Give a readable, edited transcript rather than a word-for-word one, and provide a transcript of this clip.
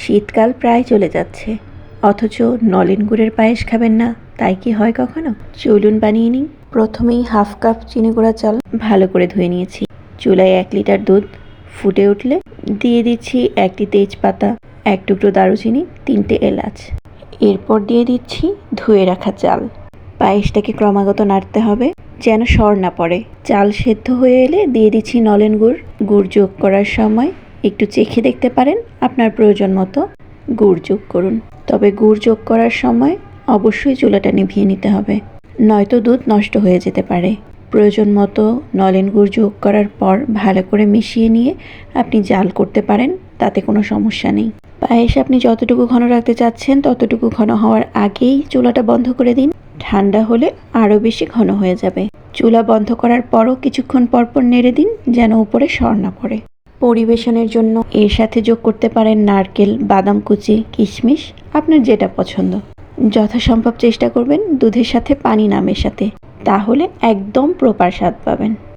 শীতকাল প্রায় চলে যাচ্ছে, অথচ নলেন গুড়ের পায়েস খাবেন না, তাই কি হয় কখনো? চলুন বানিয়ে নিই। প্রথমেই হাফ কাপ চিনি গুঁড়া চাল ভালো করে ধুয়ে নিয়েছি। চুলায় 1 লিটার দুধ ফুটে উঠলে দিয়ে দিচ্ছি 1টি তেজপাতা, 1 টুকরো দারুচিনি, 3টে এলাচ। এরপর দিয়ে দিচ্ছি ধুয়ে রাখা চাল। পায়েসটাকে ক্রমাগত নাড়তে হবে যেন সর না পড়ে। চাল সেদ্ধ হয়ে এলে দিয়ে দিচ্ছি নলেন গুড়। গুড় যোগ করার সময় একটু চেখে দেখতে পারেন, আপনার প্রয়োজন মতো গুড় যোগ করুন। তবে গুড় যোগ করার সময় অবশ্যই চুলাটা নিভিয়ে নিতে হবে, নয়তো দুধ নষ্ট হয়ে যেতে পারে। প্রয়োজন মতো নলেন গুড় যোগ করার পর ভালো করে মিশিয়ে নিয়ে আপনি জাল করতে পারেন, তাতে কোনো সমস্যা নেই। পায়েস আপনি যতটুকু ঘন রাখতে চাচ্ছেন ততটুকু ঘন হওয়ার আগেই চুলাটা বন্ধ করে দিন। ঠান্ডা হলে আরও বেশি ঘন হয়ে যাবে। চুলা বন্ধ করার পরও কিছুক্ষণ পরপর নেড়ে দিন যেন উপরে সর না পড়ে। পরিবেশনের জন্য এর সাথে যোগ করতে পারেন নারকেল, বাদাম কুচি, কিশমিশ, আপনার যেটা পছন্দ। যথাসম্ভব চেষ্টা করবেন দুধের সাথে পানি না মেশাতে, তাহলে একদম প্রপার স্বাদ পাবেন।